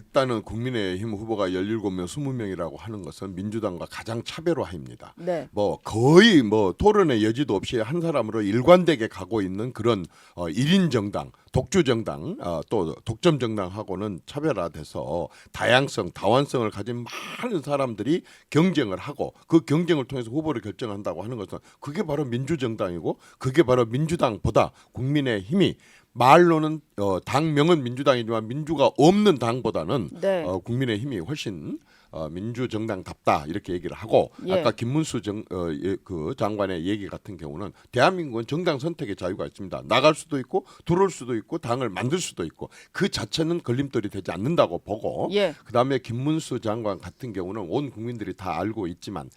일단은 국민의힘 후보가 17명, 20명이라고 하는 것은 민주당과 가장 차별화입니다. 네. 뭐 거의 뭐 토론의 여지도 없이 한 사람으로 일관되게 가고 있는 그런 1인 정당, 독주 정당, 또 독점 정당하고는 차별화돼서 다양성, 다원성을 가진 많은 사람들이 경쟁을 하고 그 경쟁을 통해서 후보를 결정한다고 하는 것은 그게 바로 민주정당이고 그게 바로 민주당보다 국민의힘이 말로는 당명은 민주당이지만 민주가 없는 당보다는 네. 국민의힘이 훨씬 민주정당답다 이렇게 얘기를 하고 예. 아까 김문수 그 장관의 얘기 같은 경우는 대한민국은 정당 선택의 자유가 있습니다. 나갈 수도 있고 들어올 수도 있고 당을 만들 수도 있고 그 자체는 걸림돌이 되지 않는다고 보고 예. 그다음에 김문수 장관 같은 경우는 온 국민들이 다 알고 있지만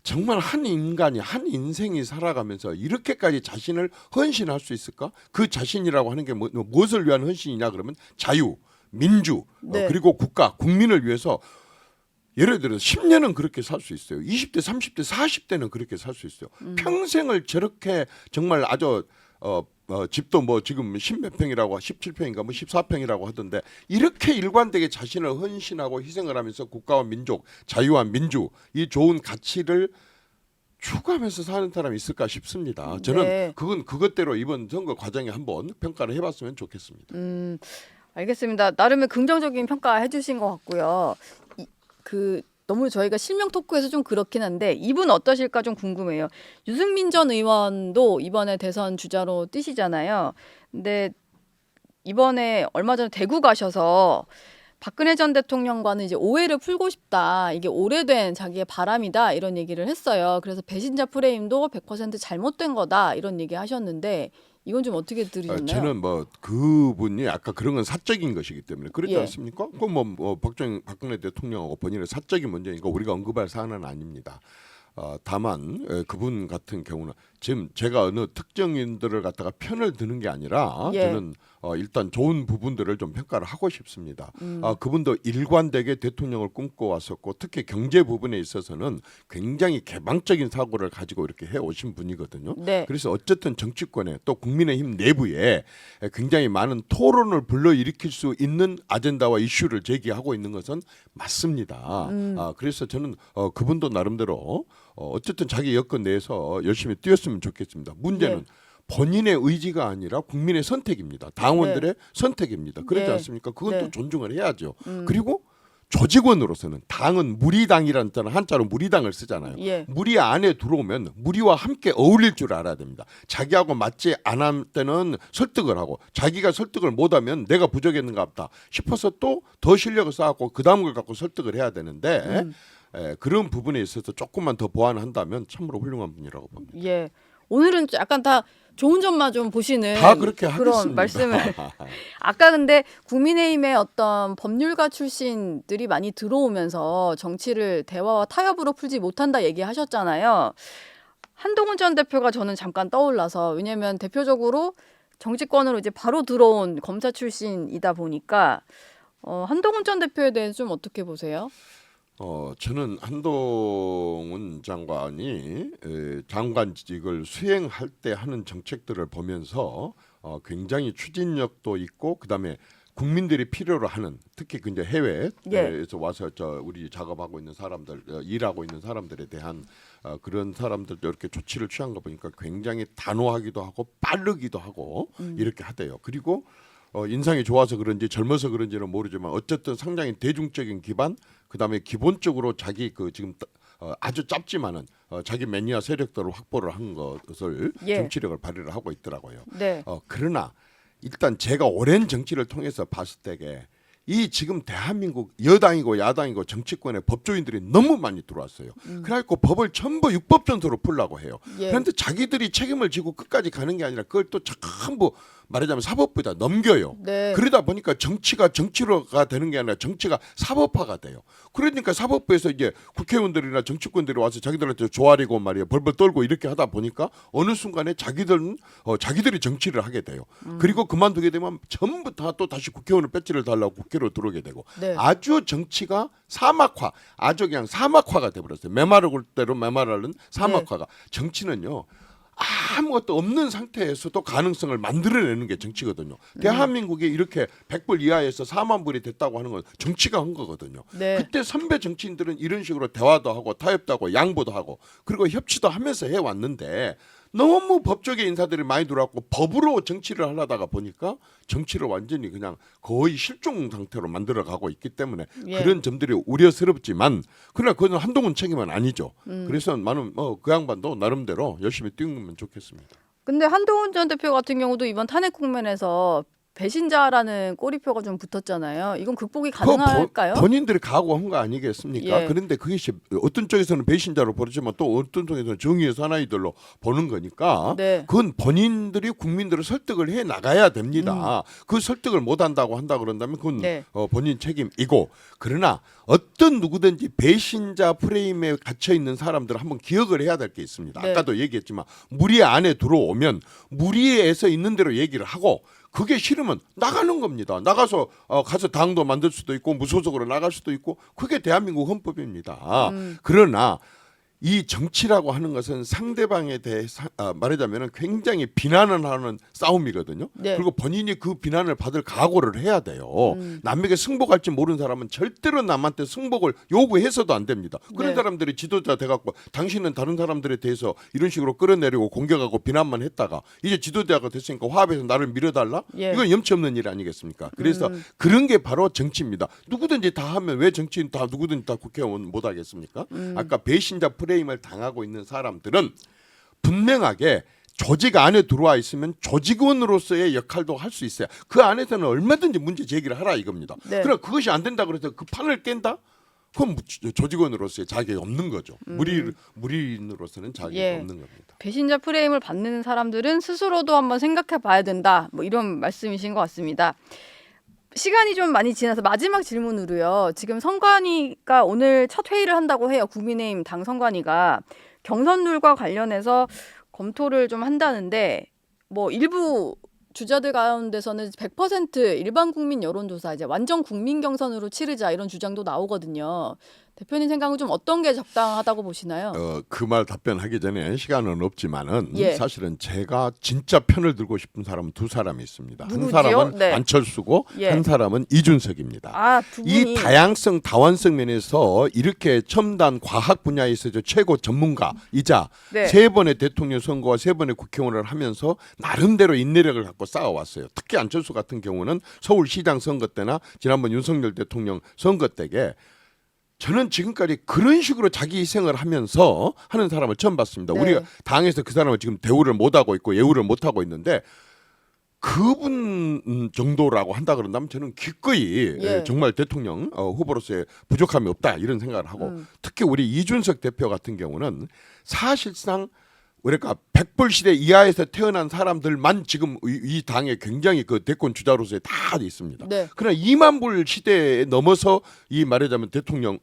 정말 한 인간이 한 인생이 살아가면서 이렇게까지 자신을 헌신할 수 있을까? 그 자신이라고 하는 게 무엇을 위한 헌신이냐 그러면 자유, 민주, 네. 그리고 국가, 국민을 위해서 예를 들어서 10년은 그렇게 살 수 있어요. 20대, 30대, 40대는 그렇게 살 수 있어요. 평생을 저렇게 정말 아주 집도 뭐 지금 10몇 평이라고 17평인가 뭐 14평이라고 하던데 이렇게 일관되게 자신을 헌신하고 희생을 하면서 국가와 민족, 자유와 민주 이 좋은 가치를 추구하면서 사는 사람이 있을까 싶습니다. 저는 네. 그건 그것대로 이번 선거 과정에 한번 평가를 해봤으면 좋겠습니다. 알겠습니다. 나름의 긍정적인 평가 해주신 것 같고요. 너무 저희가 실명 토크에서 좀 그렇긴 한데 이분 어떠실까 좀 궁금해요. 유승민 전 의원도 이번에 대선 주자로 뛰시잖아요. 근데 이번에 얼마 전에 대구 가셔서 박근혜 전 대통령과는 이제 오해를 풀고 싶다. 이게 오래된 자기의 바람이다. 이런 얘기를 했어요. 그래서 배신자 프레임도 100% 잘못된 거다. 이런 얘기 하셨는데 이건 좀 어떻게 들으셨나요? 저는 뭐 그분이 아까 그런 건 사적인 것이기 때문에 그렇지 예. 않습니까? 그뭐 박근혜 대통령하고 본인의 사적인 문제니까 우리가 언급할 사안은 아닙니다. 다만 그분 같은 경우는 지금 제가 어느 특정인들을 갖다가 편을 드는 게 아니라 예. 저는 일단 좋은 부분들을 좀 평가를 하고 싶습니다. 그분도 일관되게 대통령을 꿈꿔왔었고 특히 경제 부분에 있어서는 굉장히 개방적인 사고를 가지고 이렇게 해오신 분이거든요. 네. 그래서 어쨌든 정치권에 또 국민의힘 내부에 굉장히 많은 토론을 불러일으킬 수 있는 아젠다와 이슈를 제기하고 있는 것은 맞습니다. 그래서 저는 그분도 나름대로 어쨌든 자기 여건 내에서 열심히 뛰었으면 좋겠습니다. 문제는 예. 본인의 의지가 아니라 국민의 선택입니다. 당원들의 선택입니다. 그렇지 네. 않습니까? 그건 네. 또 존중을 해야죠. 그리고 조직원으로서는 당은 무리당이라는 한자로 무리당을 쓰잖아요. 예. 무리 안에 들어오면 무리와 함께 어울릴 줄 알아야 됩니다. 자기하고 맞지 않을 때는 설득을 하고 자기가 설득을 못하면 내가 부족했는가 보다 싶어서 또 더 실력을 쌓았고 그 다음 걸 갖고 설득을 해야 되는데 그런 부분에 있어서 조금만 더 보완한다면 참으로 훌륭한 분이라고 봅니다. 예. 오늘은 약간 다 좋은 점만 좀 보시는 다 그렇게 그런 하겠습니다. 말씀을 아까 근데 국민의힘의 어떤 법률가 출신들이 많이 들어오면서 정치를 대화와 타협으로 풀지 못한다 얘기하셨잖아요. 한동훈 전 대표가 저는 잠깐 떠올라서 왜냐하면 대표적으로 정치권으로 이제 바로 들어온 검사 출신이다 보니까 한동훈 전 대표에 대해서 좀 어떻게 보세요? 저는 한동훈 장관이 장관직을 수행할 때 하는 정책들을 보면서 굉장히 추진력도 있고 그다음에 국민들이 필요로 하는 특히 그 이제 해외에서 와서 우리 작업하고 있는 사람들 일하고 있는 사람들에 대한 그런 사람들도 이렇게 조치를 취한 거 보니까 굉장히 단호하기도 하고 빠르기도 하고 이렇게 하대요. 그리고 인상이 좋아서 그런지 젊어서 그런지는 모르지만 어쨌든 상당히 대중적인 기반 그다음에 기본적으로 자기 지금 아주 짧지만은 자기 매니아 세력들을 확보를 한 것을 예. 정치력을 발휘를 하고 있더라고요. 네. 그러나 일단 제가 오랜 정치를 통해서 봤을 때에 이 지금 대한민국 여당이고 야당이고 정치권에 법조인들이 너무 많이 들어왔어요. 그래갖고 법을 전부 육법전도로 풀라고 해요. 예. 그런데 자기들이 책임을 지고 끝까지 가는 게 아니라 그걸 또 전부 말하자면 사법부에다 넘겨요. 네. 그러다 보니까 정치가 정치로가 되는 게 아니라 정치가 사법화가 돼요. 그러니까 사법부에서 이제 국회의원들이나 정치권들이 와서 자기들한테 조아리고 말이야 벌벌 떨고 이렇게 하다 보니까 어느 순간에 자기들이 정치를 하게 돼요. 그리고 그만두게 되면 전부 다 또 다시 국회의원을 배지를 달라고 국회로 들어오게 되고 네. 아주 정치가 사막화, 아주 그냥 사막화가 돼버렸어요. 메마를 대로 메마르는 사막화가. 정치는요. 아무것도 없는 상태에서도 가능성을 만들어내는 게 정치거든요. 대한민국이 이렇게 100불 이하에서 4만 불이 됐다고 하는 건 정치가 한 거거든요. 네. 그때 선배 정치인들은 이런 식으로 대화도 하고 타협도 하고 양보도 하고 그리고 협치도 하면서 해왔는데 너무 법조계 인사들이 많이 들어왔고 법으로 정치를 하려다가 보니까 정치를 완전히 그냥 거의 실종 상태로 만들어가고 있기 때문에 예. 그런 점들이 우려스럽지만 그러나 그건 한동훈 책임은 아니죠. 그래서 나는 그 양반도 나름대로 열심히 뛰면 좋겠습니다. 근데 한동훈 전 대표 같은 경우도 이번 탄핵 국면에서 배신자라는 꼬리표가 좀 붙었잖아요. 이건 극복이 가능할까요? 본인들이 각오한 거 아니겠습니까? 예. 그런데 그것이 어떤 쪽에서는 배신자로 보지만 또 어떤 쪽에서는 정의의 사나이들로 보는 거니까 네. 그건 본인들이 국민들을 설득을 해 나가야 됩니다. 그 설득을 못 한다고 한다 그런다면 그건 네. 본인 책임이고 그러나 어떤 누구든지 배신자 프레임에 갇혀 있는 사람들은 한번 기억을 해야 될 게 있습니다. 네. 아까도 얘기했지만 무리 안에 들어오면 무리에서 있는 대로 얘기를 하고 그게 싫으면 나가는 겁니다. 나가서 가서 당도 만들 수도 있고 무소속으로 나갈 수도 있고 그게 대한민국 헌법입니다. 그러나 이 정치라고 하는 것은 상대방에 대해 말하자면 굉장히 비난을 하는 싸움이거든요. 네. 그리고 본인이 그 비난을 받을 각오를 해야 돼요. 남에게 승복할지 모르는 사람은 절대로 남한테 승복을 요구해서도 안 됩니다. 그런 네. 사람들이 지도자 돼갖고 당신은 다른 사람들에 대해서 이런 식으로 끌어내리고 공격하고 비난만 했다가 이제 지도자가 됐으니까 화합해서 나를 밀어달라? 예. 이건 염치 없는 일 아니겠습니까? 그래서 그런 게 바로 정치입니다. 누구든지 다 하면 왜 정치인 다 누구든지 다 국회의원 못 하겠습니까? 아까 배신자 프레임을 당하고 있는 사람들은 분명하게 조직 안에 들어와 있으면 조직원으로서의 역할도 할 수 있어요. 그 안에서는 얼마든지 문제 제기를 하라 이겁니다. 네. 그럼 그것이 안 된다 그래서 그 판을 깬다? 그건 조직원으로서의 자격이 없는 거죠. 무리인으로서는 자격이 예. 없는 겁니다. 배신자 프레임을 받는 사람들은 스스로도 한번 생각해 봐야 된다. 뭐 이런 말씀이신 것 같습니다. 시간이 좀 많이 지나서 마지막 질문으로요. 지금 선관위가 오늘 첫 회의를 한다고 해요. 국민의힘 당 선관위가 경선룰과 관련해서 검토를 좀 한다는데 뭐 일부 주자들 가운데서는 100% 일반 국민 여론조사 이제 완전 국민 경선으로 치르자 이런 주장도 나오거든요. 대표님 생각은 좀 어떤 게 적당하다고 보시나요? 그 말 답변하기 전에 시간은 없지만은 예. 사실은 제가 진짜 편을 들고 싶은 사람은 두 사람이 있습니다. 누구지요? 한 사람은 네. 안철수고 예. 한 사람은 이준석입니다. 아, 두 분이 이 다양성 다원성 면에서 이렇게 첨단 과학 분야에 있어서 최고 전문가이자 네. 세 번의 대통령 선거와 세 번의 국회의원을 하면서 나름대로 인내력을 갖고 쌓아왔어요. 특히 안철수 같은 경우는 서울시장 선거 때나 지난번 윤석열 대통령 선거 때에 저는 지금까지 그런 식으로 자기 희생을 하면서 하는 사람을 처음 봤습니다. 네. 우리가 당에서 그 사람을 지금 대우를 못하고 있고 예우를 못하고 있는데 그분 정도라고 한다 그런다면 저는 기꺼이 예. 정말 대통령 후보로서의 부족함이 없다 이런 생각을 하고 특히 우리 이준석 대표 같은 경우는 사실상 그러니까 100불 시대 이하에서 태어난 사람들만 지금 이 당에 굉장히 그 대권 주자로서의 다 있습니다. 네. 그러나 2만 불 시대에 넘어서 이 말하자면 대통령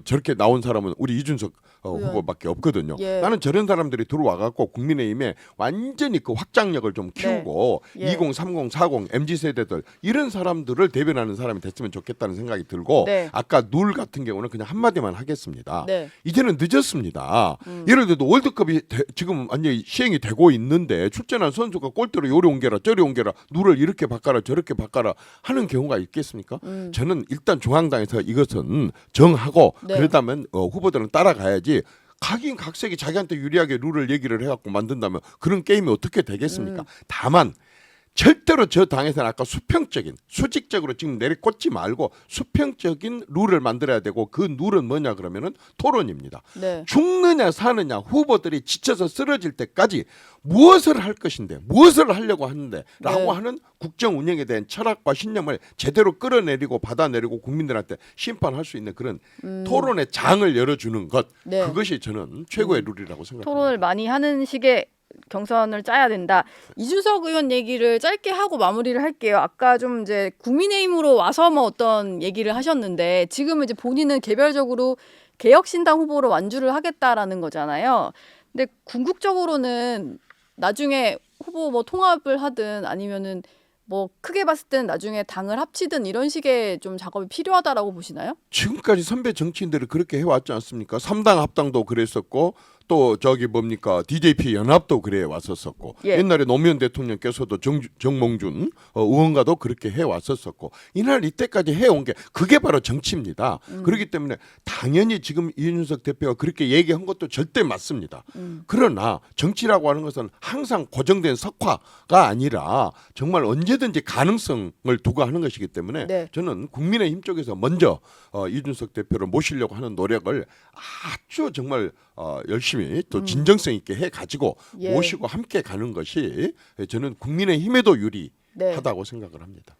저렇게 나온 사람은 우리 이준석 후보밖에 없거든요. 예. 나는 저런 사람들이 들어와 갖고 국민의힘에 완전히 그 확장력을 좀 키우고 예. 20, 30, 40 MZ 세대들 이런 사람들을 대변하는 사람이 됐으면 좋겠다는 생각이 들고 네. 아까 눌 같은 경우는 그냥 한마디만 하겠습니다. 네. 이제는 늦었습니다. 예를 들어 월드컵이 지금 완전히 시행이 되고 있는데 출전한 선수가 골대로 요리 옮겨라 저리 옮겨라 누를 이렇게 바꿔라 저렇게 바꿔라 하는 경우가 있겠습니까? 저는 일단 중앙당에서 이것은 정하고 네. 그러다면 후보들은 따라가야지 각인 각색이 자기한테 유리하게 룰을 얘기를 해갖고 만든다면 그런 게임이 어떻게 되겠습니까? 다만 절대로 저 당에서는 아까 수평적인 수직적으로 지금 내리꽂지 말고 수평적인 룰을 만들어야 되고 그 룰은 뭐냐 그러면은 토론입니다. 네. 죽느냐 사느냐 후보들이 지쳐서 쓰러질 때까지 무엇을 할 것인데 무엇을 하려고 하는데 라고 네. 하는 국정 운영에 대한 철학과 신념을 제대로 끌어내리고 받아내리고 국민들한테 심판할 수 있는 그런 토론의 장을 열어주는 것 네. 그것이 저는 최고의 룰이라고 생각합니다. 토론을 많이 하는 식의 경선을 짜야 된다. 이준석 의원 얘기를 짧게 하고 마무리를 할게요. 아까 좀 이제 국민의힘으로 와서 뭐 어떤 얘기를 하셨는데 지금은 이제 본인은 개별적으로 개혁신당 후보로 완주를 하겠다라는 거잖아요. 근데 궁극적으로는 나중에 후보 뭐 통합을 하든 아니면은 뭐 크게 봤을 때는 나중에 당을 합치든 이런 식의 좀 작업이 필요하다라고 보시나요? 지금까지 선배 정치인들이 그렇게 해왔지 않습니까? 3당 합당도 그랬었고 또 저기 뭡니까 DJP 연합도 그래 왔었었고 예. 옛날에 노무현 대통령께서도 정몽준 의원과도 그렇게 해 왔었었고 이날 이때까지 해온 게 그게 바로 정치입니다. 그렇기 때문에 당연히 지금 이준석 대표가 그렇게 얘기한 것도 절대 맞습니다. 그러나 정치라고 하는 것은 항상 고정된 석화가 아니라 정말 언제든지 가능성을 두고 하는 것이기 때문에 네. 저는 국민의힘 쪽에서 먼저 이준석 대표를 모시려고 하는 노력을 아주 정말 열심히 또 진정성 있게 해 가지고 예. 모시고 함께 가는 것이 저는 국민의힘에도 네. 유리하다고 생각을 합니다.